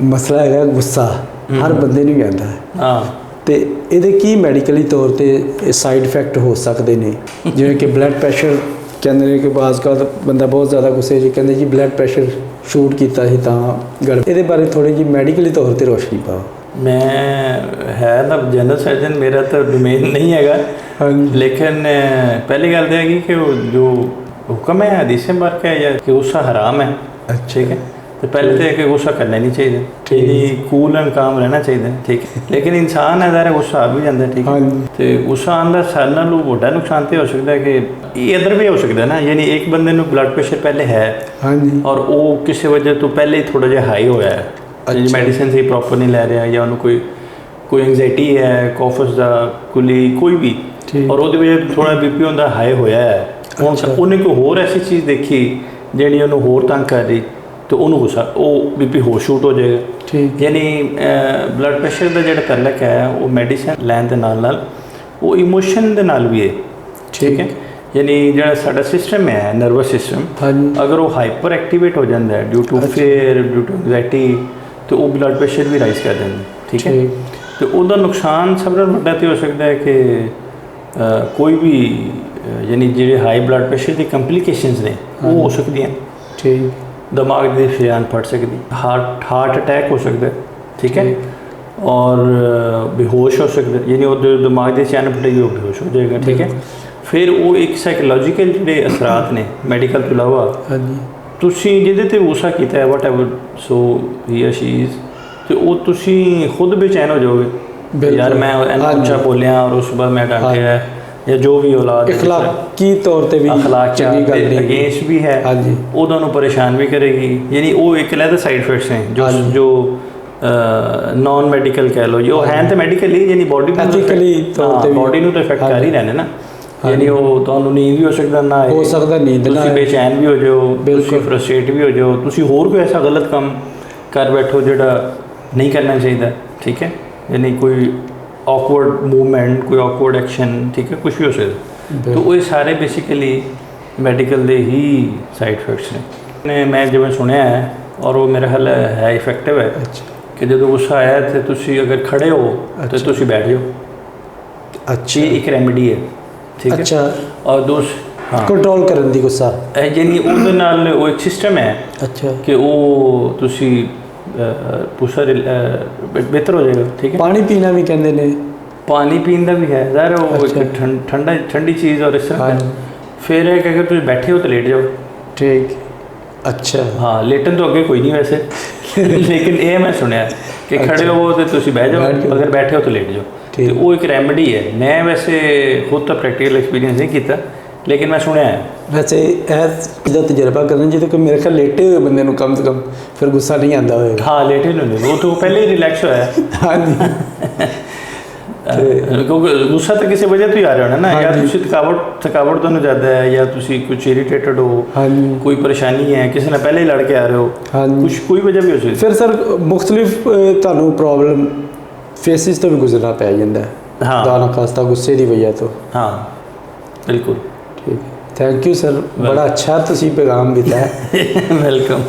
ਮਸਲਾ ਹੈਗਾ ਗੁੱਸਾ, ਹਰ ਬੰਦੇ ਨੂੰ ਕਹਿੰਦਾ ਹੈ। ਹਾਂ, ਤੇ ਇਹਦੇ ਕੀ ਮੈਡੀਕਲੀ ਤੌਰ ਤੇ ਸਾਈਡ ਇਫੈਕਟ ਹੋ ਸਕਦੇ ਨੇ? ਜਿਵੇਂ ਕਿ ਬਲੱਡ ਪ੍ਰੈਸ਼ਰ ਕਹਿੰਦੇ ਨੇ ਕਿ ਬਾਜ਼ ਕੱਲ੍ਹ ਬੰਦਾ ਬਹੁਤ ਜ਼ਿਆਦਾ ਗੁੱਸੇ 'ਚ ਕਹਿੰਦੇ ਜੀ ਬਲੱਡ ਪ੍ਰੈਸ਼ਰ ਸ਼ੂਟ ਕੀਤਾ ਸੀ ਤਾਂ ਗੜ, ਇਹਦੇ ਬਾਰੇ ਥੋੜ੍ਹੀ ਜਿਹੀ ਮੈਡੀਕਲੀ ਤੌਰ ਤੇ ਰੋਸ਼ਨੀ ਪਾਓ। ਮੈਂ ਹੈ ਤਾਂ ਜਨਰਲ ਸਰਜਨ, ਮੇਰਾ ਤਾਂ ਡੋਮੇਨ ਨਹੀਂ ਹੈਗਾ, लेकिन पहली गल तो है कि वो जो हुक्म है हदीस मुबारक है या कि गुस्सा हराम है। ठीक है, तो पहले तो है कि गुस्सा करना नहीं चाहिए, ठीक, कूल एंड काम रहना चाहिए। ठीक है, लेकिन इंसान है ज़रा गुस्सा आ भी जाता है। ठीक है, तो गुस्सा आंदा सारे नालों वड्डा नुकसान तो हो सकता है कि इधर भी हो सकता है ना, यानी एक बंदे नूं ब्लड प्रेशर पहले है और वो किसी वजह तो पहले ही थोड़ा जिहा हाई होया है, मैडिसिन से प्रॉपर नहीं लै रहा या उन्होंने कोई एंगजाइटी है, कॉफस का कोई भी, और वो वजह थोड़ा बीपी उनका हाई होया है। हुण उन्हें कोई होर ऐसी चीज़ देखी जिहड़ी उन्होंने होर तंग कर रही, तो उन्होंने गुस्सा वो बीपी होर शूट हो जाएगा। यानी ब्लड प्रेशर का जिहड़ा तलक है वो मैडिसिन लैन दे नाल वो इमोशन दे नाल भी है। ठीक है, यानी जिहड़ा साडा सिस्टम है नर्वस सिस्टम, अगर वो हाइपर एक्टिवेट हो जाता है due to fear, due to anxiety, तो वो ब्लड प्रेशर भी राइज कर देंगे। ठीक है, तो उसका नुकसान सब नाल वड्डा तो हो सकता है कि कोई भी यानी जो हाई ब्लड प्रेशर की कंप्लीकेशंस ने वो हो सकती हैं। ठीक, दिमाग की शरेआन फट सकती, हार्ट अटैक हो सकता है। ठीक है, और बेहोश हो सकता है, यानी वो जो दिमाग की शरेआन फटेगी वो बेहोश हो जाएगा। ठीक है, फिर वो एक साइकोलॉजिकल जो असरात ने मैडिकल तो इलावा तुसी जिहदे ते गुस्सा कीता है वट एवर सो ही या शी इज़, तो वो तुसी खुद बेचैन हो जाओगे यार मैं अच्छा बोलिया और उस बाद मैं डांटिया या जो भी औलाद अखलाकी तौर पे भी अगेंस्ट भी है, वो दोनों परेशान भी करेगी। यानी वो एक अलग साइड इफेक्ट्स हैं जो नॉन मैडिकल कह लो, जो हैं तो मैडिकली यानी बॉडी बॉडी ਨੂੰ तो इफेक्ट कर ही रहने ना, यानी वो ਤੁਹਾਨੂੰ नींद भी हो सकता ना हो सकता, नींद ना, बेचैन भी हो जाओ, बिल्कुल फ्रस्ट्रेट भी हो जाओ, तुसी होर कोई ऐसा गलत काम कर बैठो जिहड़ा नहीं करना चाहिए। ठीक है, यानी कोई ऑकवर्ड मूवमेंट, कोई ऑकवर्ड एक्शन, ठीक है, कुछ भी हो सकता, तो वो सारे बेसिकली मैडिकल दे ही साइड इफेक्ट्स ने। मैं जब सुनिया है और वो मेरा ख्याल है इफेक्टिव है कि जो गुस्सा आया तो तुसी अगर खड़े हो तो तुसी बैठ जाओ। अच्छा, ये एक रेमेडी है। ठीक है, अच्छा, और दूसरा कंट्रोल करने दी गुस्सा यानी उहदे नाल वो एक सिस्टम है। अच्छा, कि वो तुसी पूछा बेहतर हो जाएगा। ठीक है, पानी पीना भी कहते हैं, पानी पीने का भी है ज़ाहिर, वो ठंडी चीज़ और इस तरह। फिर है कि अगर तुम बैठे हो तो लेट जाओ। ठीक, अच्छा, हाँ, लेटन तो अगे कोई नहीं वैसे लेकिन ये मैं सुनिया कि खड़े हो तो तुम बह जाओ, अगर बैठे हो तो लेट जाओ। तो वो एक रेमेडी है। मैं वैसे खुद तो प्रैक्टिकल एक्सपीरियंस नहीं किया, लेकिन मैं सुनिया है। वैसे इसका तजर्बा करना चाहिए कि मेरे ख्याल लेटे हुए बंदे कम से कम फिर गुस्सा नहीं आता होगा। हाँ, लेटे नहीं, वो तो पहले ही रिलैक्स होया है। हाँ जी, क्योंकि गुस्सा तो किसी वजह तो ही आ रहा है ना, या तुसी थकावट तो नहीं ज़्यादा है, या तुसी कुछ इरीटेटेड हो, कोई परेशानी है, किसी ने पहले ही लड़ के आ रहे हो, कुछ कोई वजह भी हो सकती। फिर सर मुख्तलिफ तुहानू प्रॉब्लम फेसिस तो भी गुजरना पै जाता है। हाँ, दाना खास्ता गुस्से की वजह तो। हाँ, बिल्कुल। ठीक है, थैंक यू सर, बड़ा अच्छा तुसी पैगाम दिता है। वेलकम।